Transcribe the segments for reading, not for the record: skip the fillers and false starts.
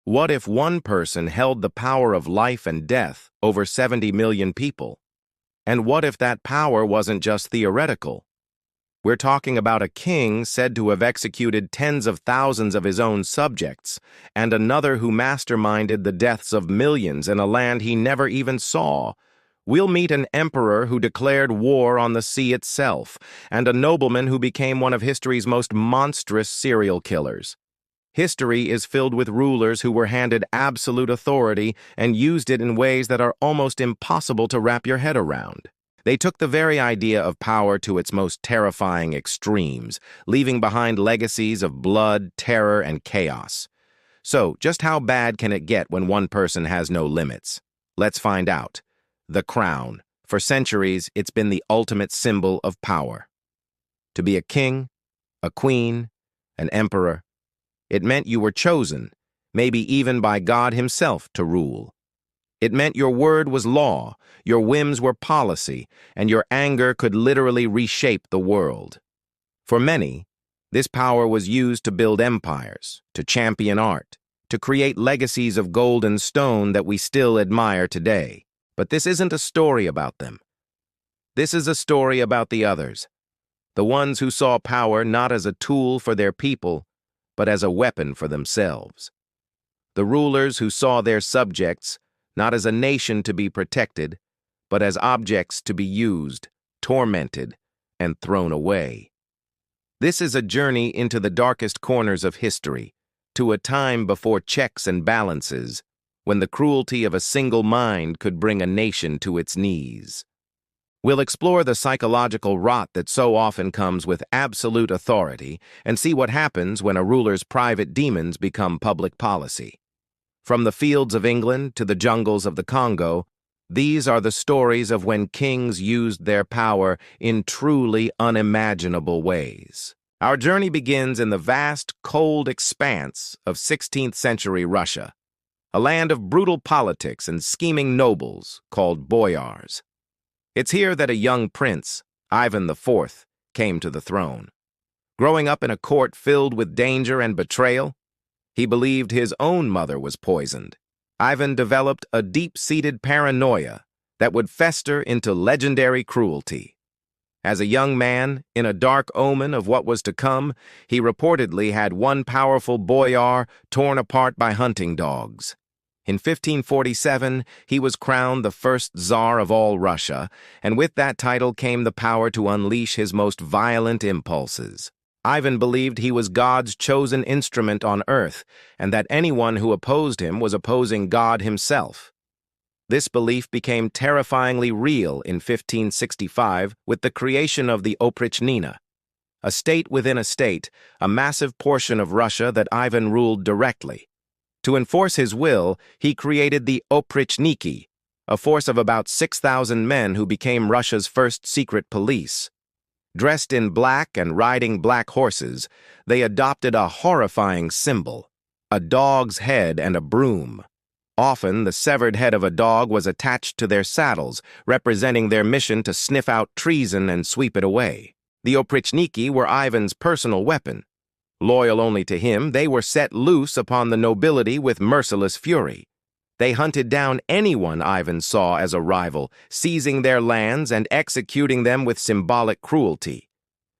What if one person held the power of life and death over 70 million people? And what if that power wasn't just theoretical? We're talking about a king said to have executed tens of thousands of his own subjects, and another who masterminded the deaths of millions in a land he never even saw. We'll meet an emperor who declared war on the sea itself, and a nobleman who became one of history's most monstrous serial killers. History is filled with rulers who were handed absolute authority and used it in ways that are almost impossible to wrap your head around. They took the very idea of power to its most terrifying extremes, leaving behind legacies of blood, terror, and chaos. So, just how bad can it get when one person has no limits? Let's find out. The crown. For centuries, it's been the ultimate symbol of power. To be a king, a queen, an emperor, it meant you were chosen, maybe even by God himself, to rule. It meant your word was law, your whims were policy, and your anger could literally reshape the world. For many, this power was used to build empires, to champion art, to create legacies of gold and stone that we still admire today. But this isn't a story about them. This is a story about the others, the ones who saw power not as a tool for their people, but as a weapon for themselves. The rulers who saw their subjects not as a nation to be protected, but as objects to be used, tormented, and thrown away. This is a journey into the darkest corners of history, to a time before checks and balances, when the cruelty of a single mind could bring a nation to its knees. We'll explore the psychological rot that so often comes with absolute authority and see what happens when a ruler's private demons become public policy. From the fields of England to the jungles of the Congo, these are the stories of when kings used their power in truly unimaginable ways. Our journey begins in the vast, cold expanse of 16th century Russia, a land of brutal politics and scheming nobles called boyars. It's here that a young prince, Ivan IV, came to the throne. Growing up in a court filled with danger and betrayal, he believed his own mother was poisoned. Ivan developed a deep-seated paranoia that would fester into legendary cruelty. As a young man, in a dark omen of what was to come, he reportedly had one powerful boyar torn apart by hunting dogs. In 1547, he was crowned the first Tsar of all Russia, and with that title came the power to unleash his most violent impulses. Ivan believed he was God's chosen instrument on earth, and that anyone who opposed him was opposing God himself. This belief became terrifyingly real in 1565 with the creation of the Oprichnina, a state within a state, a massive portion of Russia that Ivan ruled directly. To enforce his will, he created the Oprichniki, a force of about 6,000 men who became Russia's first secret police. Dressed in black and riding black horses, they adopted a horrifying symbol, a dog's head and a broom. Often, the severed head of a dog was attached to their saddles, representing their mission to sniff out treason and sweep it away. The Oprichniki were Ivan's personal weapon. Loyal only to him, they were set loose upon the nobility with merciless fury. They hunted down anyone Ivan saw as a rival, seizing their lands and executing them with symbolic cruelty.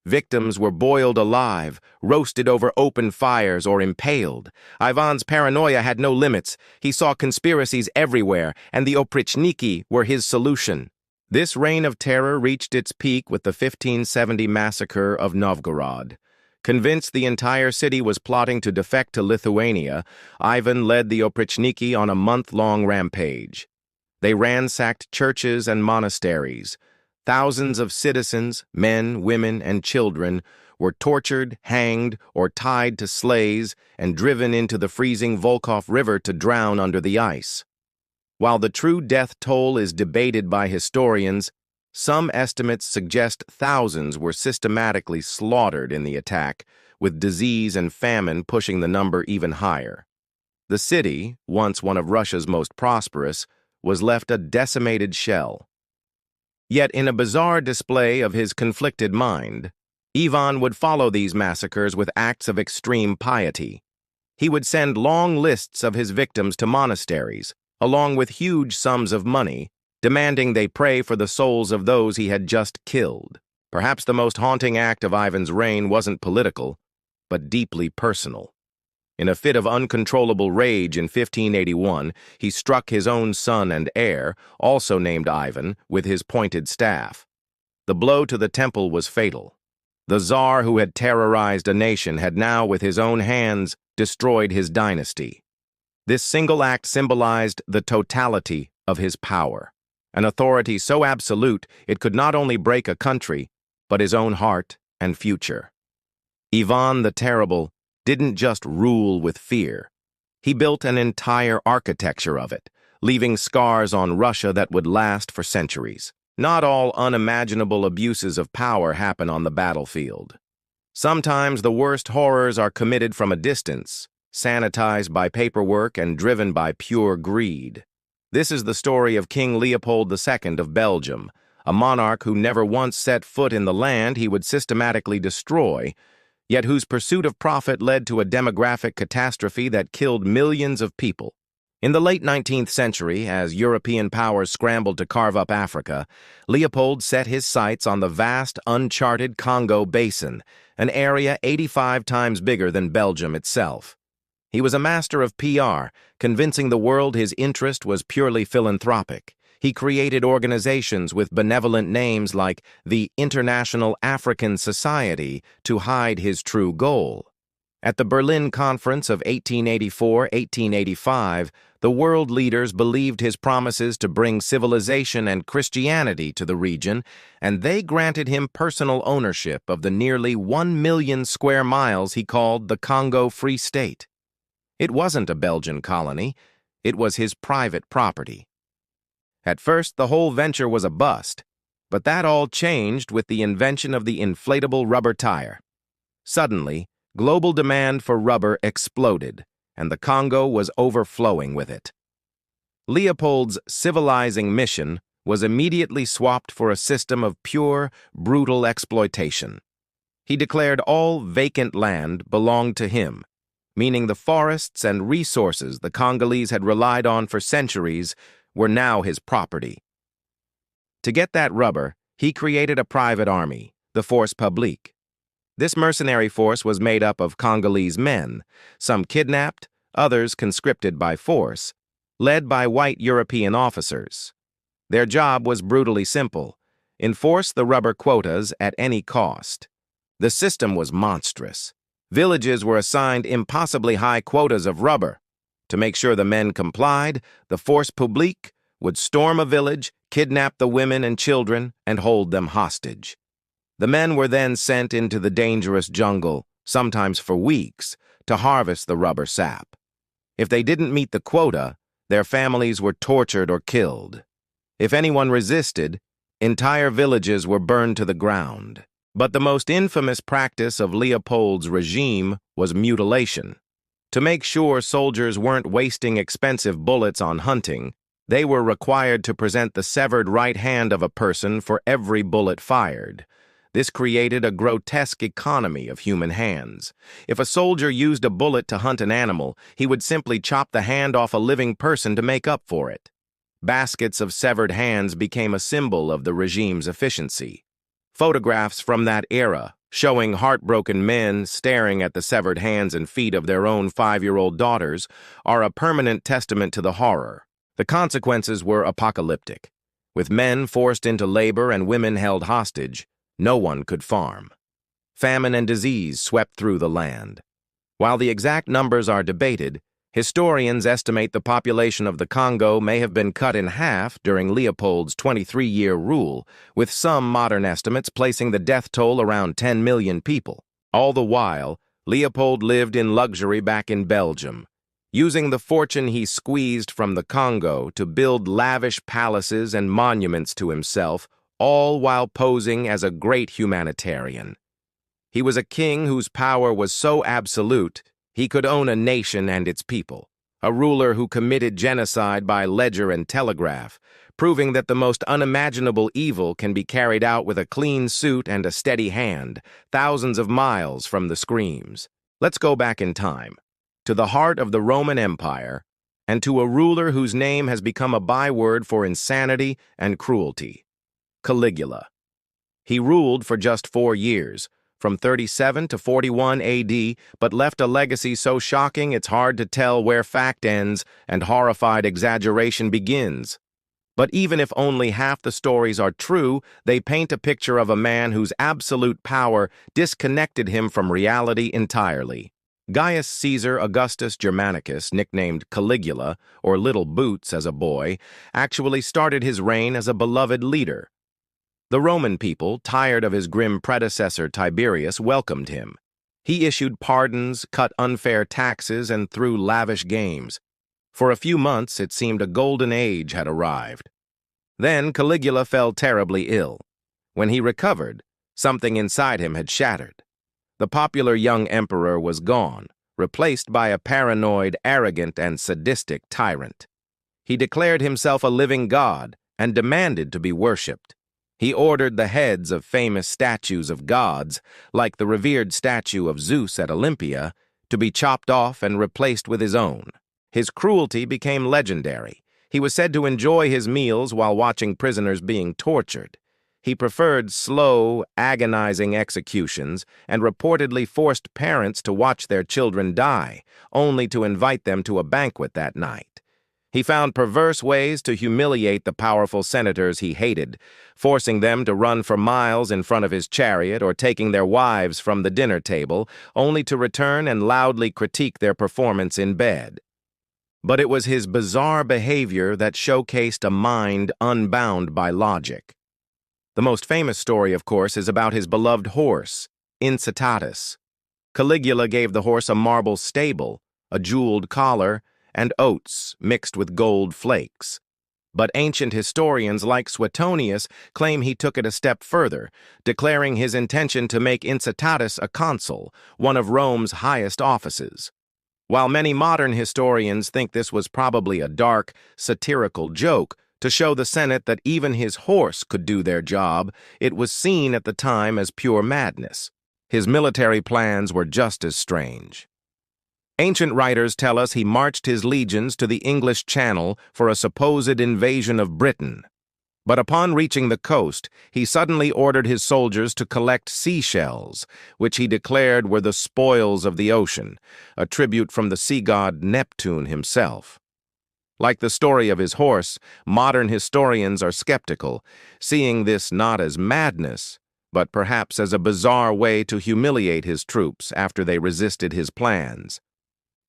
Victims were boiled alive, roasted over open fires, or impaled. Ivan's paranoia had no limits. He saw conspiracies everywhere, and the Oprichniki were his solution. This reign of terror reached its peak with the 1570 massacre of Novgorod. Convinced the entire city was plotting to defect to Lithuania, Ivan led the Oprichniki on a month-long rampage. They ransacked churches and monasteries. Thousands of citizens, men, women, and children, were tortured, hanged, or tied to sleighs and driven into the freezing Volkhov River to drown under the ice. While the true death toll is debated by historians, some estimates suggest thousands were systematically slaughtered in the attack, with disease and famine pushing the number even higher. The city, once one of Russia's most prosperous, was left a decimated shell. Yet in a bizarre display of his conflicted mind, Ivan would follow these massacres with acts of extreme piety. He would send long lists of his victims to monasteries, along with huge sums of money, demanding they pray for the souls of those he had just killed. Perhaps the most haunting act of Ivan's reign wasn't political, but deeply personal. In a fit of uncontrollable rage in 1581, he struck his own son and heir, also named Ivan, with his pointed staff. The blow to the temple was fatal. The Tsar who had terrorized a nation had now, with his own hands, destroyed his dynasty. This single act symbolized the totality of his power, an authority so absolute it could not only break a country, but his own heart and future. Ivan the Terrible didn't just rule with fear. He built an entire architecture of it, leaving scars on Russia that would last for centuries. Not all unimaginable abuses of power happen on the battlefield. Sometimes the worst horrors are committed from a distance, sanitized by paperwork and driven by pure greed. This is the story of King Leopold II of Belgium, a monarch who never once set foot in the land he would systematically destroy, yet whose pursuit of profit led to a demographic catastrophe that killed millions of people. In the late 19th century, as European powers scrambled to carve up Africa, Leopold set his sights on the vast, uncharted Congo Basin, an area 85 times bigger than Belgium itself. He was a master of PR, convincing the world his interest was purely philanthropic. He created organizations with benevolent names like the International African Society to hide his true goal. At the Berlin Conference of 1884-1885, the world leaders believed his promises to bring civilization and Christianity to the region, and they granted him personal ownership of the nearly 1 million square miles he called the Congo Free State. It wasn't a Belgian colony, it was his private property. At first, the whole venture was a bust, but that all changed with the invention of the inflatable rubber tire. Suddenly, global demand for rubber exploded, and the Congo was overflowing with it. Leopold's civilizing mission was immediately swapped for a system of pure, brutal exploitation. He declared all vacant land belonged to him, meaning the forests and resources the Congolese had relied on for centuries were now his property. To get that rubber, he created a private army, the Force Publique. This mercenary force was made up of Congolese men, some kidnapped, others conscripted by force, led by white European officers. Their job was brutally simple: enforce the rubber quotas at any cost. The system was monstrous. Villages were assigned impossibly high quotas of rubber. To make sure the men complied, the Force Publique would storm a village, kidnap the women and children, and hold them hostage. The men were then sent into the dangerous jungle, sometimes for weeks, to harvest the rubber sap. If they didn't meet the quota, their families were tortured or killed. If anyone resisted, entire villages were burned to the ground. But the most infamous practice of Leopold's regime was mutilation. To make sure soldiers weren't wasting expensive bullets on hunting, they were required to present the severed right hand of a person for every bullet fired. This created a grotesque economy of human hands. If a soldier used a bullet to hunt an animal, he would simply chop the hand off a living person to make up for it. Baskets of severed hands became a symbol of the regime's efficiency. Photographs from that era, showing heartbroken men staring at the severed hands and feet of their own 5-year-old daughters, are a permanent testament to the horror. The consequences were apocalyptic. With men forced into labor and women held hostage, no one could farm. Famine and disease swept through the land. While the exact numbers are debated, historians estimate the population of the Congo may have been cut in half during Leopold's 23-year rule, with some modern estimates placing the death toll around 10 million people. All the while, Leopold lived in luxury back in Belgium, using the fortune he squeezed from the Congo to build lavish palaces and monuments to himself, all while posing as a great humanitarian. He was a king whose power was so absolute he could own a nation and its people, a ruler who committed genocide by ledger and telegraph, proving that the most unimaginable evil can be carried out with a clean suit and a steady hand, thousands of miles from the screams. Let's go back in time. to the heart of the Roman Empire, and to a ruler whose name has become a byword for insanity and cruelty, Caligula. He ruled for just 4 years, from 37 to 41 AD, but left a legacy so shocking it's hard to tell where fact ends and horrified exaggeration begins. But even if only half the stories are true, they paint a picture of a man whose absolute power disconnected him from reality entirely. Gaius Caesar Augustus Germanicus, nicknamed Caligula, or Little Boots as a boy, actually started his reign as a beloved leader. The Roman people, tired of his grim predecessor Tiberius, welcomed him. He issued pardons, cut unfair taxes, and threw lavish games. For a few months, it seemed a golden age had arrived. Then Caligula fell terribly ill. When he recovered, something inside him had shattered. The popular young emperor was gone, replaced by a paranoid, arrogant, and sadistic tyrant. He declared himself a living god and demanded to be worshipped. He ordered the heads of famous statues of gods, like the revered statue of Zeus at Olympia, to be chopped off and replaced with his own. His cruelty became legendary. He was said to enjoy his meals while watching prisoners being tortured. He preferred slow, agonizing executions and reportedly forced parents to watch their children die, only to invite them to a banquet that night. He found perverse ways to humiliate the powerful senators he hated, forcing them to run for miles in front of his chariot or taking their wives from the dinner table, only to return and loudly critique their performance in bed. But it was his bizarre behavior that showcased a mind unbound by logic. The most famous story, of course, is about his beloved horse, Incitatus. Caligula gave the horse a marble stable, a jeweled collar, and oats mixed with gold flakes. But ancient historians like Suetonius claim he took it a step further, declaring his intention to make Incitatus a consul, one of Rome's highest offices. While many modern historians think this was probably a dark, satirical joke to show the Senate that even his horse could do their job, it was seen at the time as pure madness. His military plans were just as strange. Ancient writers tell us he marched his legions to the English Channel for a supposed invasion of Britain. But upon reaching the coast, he suddenly ordered his soldiers to collect seashells, which he declared were the spoils of the ocean, a tribute from the sea god Neptune himself. Like the story of his horse, modern historians are skeptical, seeing this not as madness, but perhaps as a bizarre way to humiliate his troops after they resisted his plans.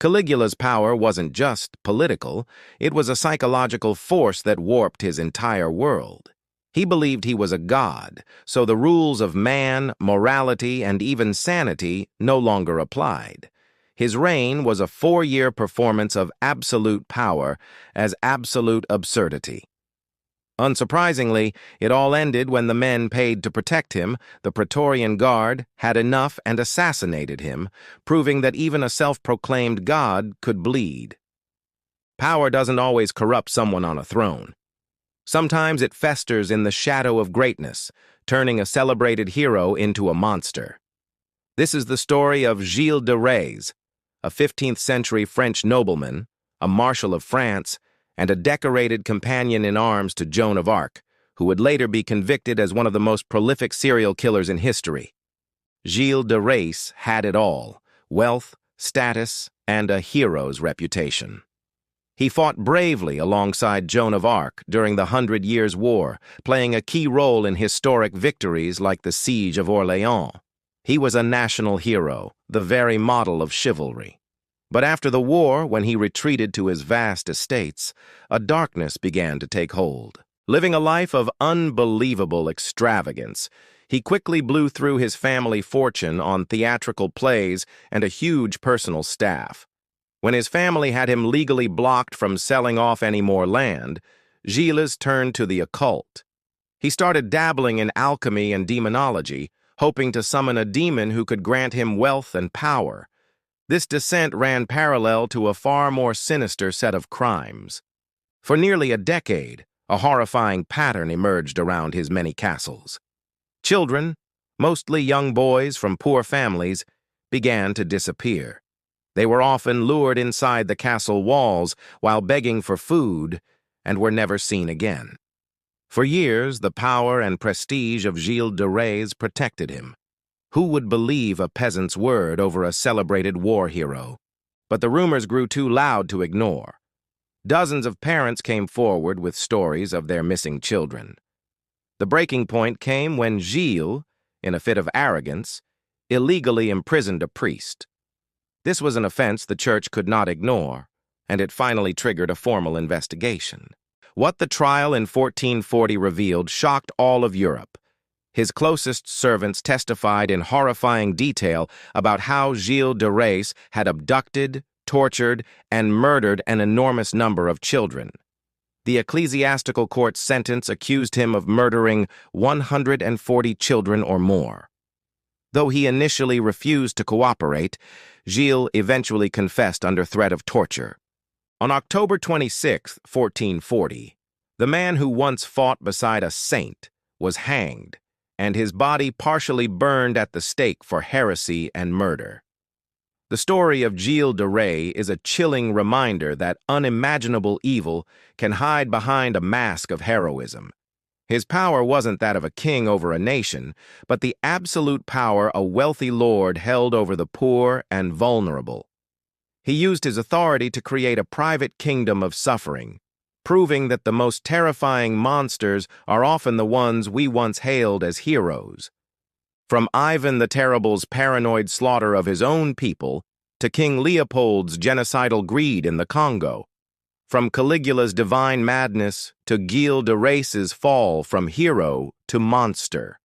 Caligula's power wasn't just political, it was a psychological force that warped his entire world. He believed he was a god, so the rules of man, morality, and even sanity no longer applied. His reign was a 4-year performance of absolute power as absolute absurdity. Unsurprisingly, it all ended when the men paid to protect him, the Praetorian Guard, had enough and assassinated him, proving that even a self-proclaimed god could bleed. Power doesn't always corrupt someone on a throne. Sometimes it festers in the shadow of greatness, turning a celebrated hero into a monster. This is the story of Gilles de Rais, a 15th-century French nobleman, a marshal of France, and a decorated companion in arms to Joan of Arc, who would later be convicted as one of the most prolific serial killers in history. Gilles de Rais had it all: wealth, status, and a hero's reputation. He fought bravely alongside Joan of Arc during the 100 Years' War, playing a key role in historic victories like the Siege of Orléans. He was a national hero, the very model of chivalry. But after the war, when he retreated to his vast estates, a darkness began to take hold. Living a life of unbelievable extravagance, he quickly blew through his family fortune on theatrical plays and a huge personal staff. When his family had him legally blocked from selling off any more land, Gilles turned to the occult. He started dabbling in alchemy and demonology, hoping to summon a demon who could grant him wealth and power. This descent ran parallel to a far more sinister set of crimes. For nearly a decade, a horrifying pattern emerged around his many castles. Children, mostly young boys from poor families, began to disappear. They were often lured inside the castle walls while begging for food and were never seen again. For years, the power and prestige of Gilles de Rais protected him. Who would believe a peasant's word over a celebrated war hero? But the rumors grew too loud to ignore. Dozens of parents came forward with stories of their missing children. The breaking point came when Gilles, in a fit of arrogance, illegally imprisoned a priest. This was an offense the church could not ignore, and it finally triggered a formal investigation. What the trial in 1440 revealed shocked all of Europe. His closest servants testified in horrifying detail about how Gilles de Rais had abducted, tortured, and murdered an enormous number of children. The ecclesiastical court's sentence accused him of murdering 140 children or more. Though he initially refused to cooperate, Gilles eventually confessed under threat of torture. On October 26, 1440, the man who once fought beside a saint was hanged, and his body partially burned at the stake for heresy and murder. The story of Gilles de Rais is a chilling reminder that unimaginable evil can hide behind a mask of heroism. His power wasn't that of a king over a nation, but the absolute power a wealthy lord held over the poor and vulnerable. He used his authority to create a private kingdom of suffering, proving that the most terrifying monsters are often the ones we once hailed as heroes. From Ivan the Terrible's paranoid slaughter of his own people to King Leopold's genocidal greed in the Congo, from Caligula's divine madness to Gilles de Rais's fall from hero to monster.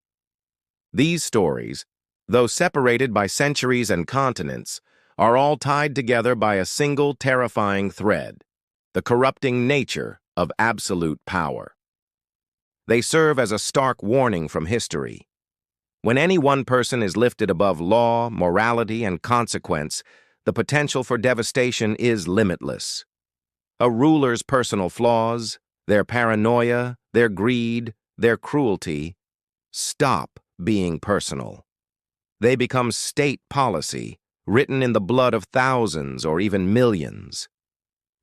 These stories, though separated by centuries and continents, are all tied together by a single terrifying thread: the corrupting nature of absolute power. They serve as a stark warning from history. When any one person is lifted above law, morality, and consequence, the potential for devastation is limitless. A ruler's personal flaws, their paranoia, their greed, their cruelty, stop being personal. They become state policy, written in the blood of thousands or even millions.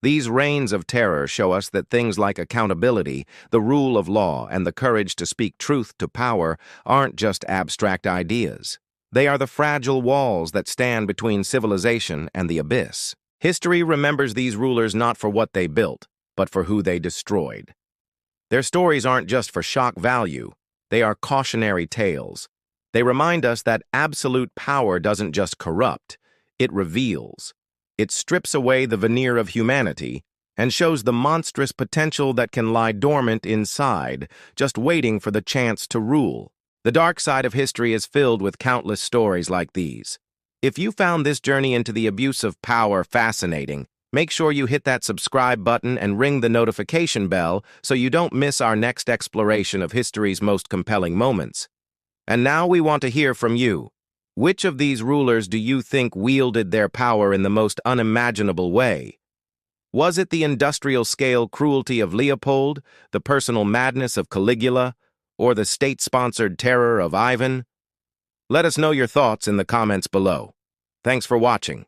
These reigns of terror show us that things like accountability, the rule of law, and the courage to speak truth to power aren't just abstract ideas. They are the fragile walls that stand between civilization and the abyss. History remembers these rulers not for what they built, but for who they destroyed. Their stories aren't just for shock value, they are cautionary tales. They remind us that absolute power doesn't just corrupt, it reveals. It strips away the veneer of humanity and shows the monstrous potential that can lie dormant inside, just waiting for the chance to rule. The dark side of history is filled with countless stories like these. If you found this journey into the abuse of power fascinating, make sure you hit that subscribe button and ring the notification bell so you don't miss our next exploration of history's most compelling moments. And now we want to hear from you. Which of these rulers do you think wielded their power in the most unimaginable way? Was it the industrial-scale cruelty of Leopold, the personal madness of Caligula, or the state-sponsored terror of Ivan? Let us know your thoughts in the comments below. Thanks for watching.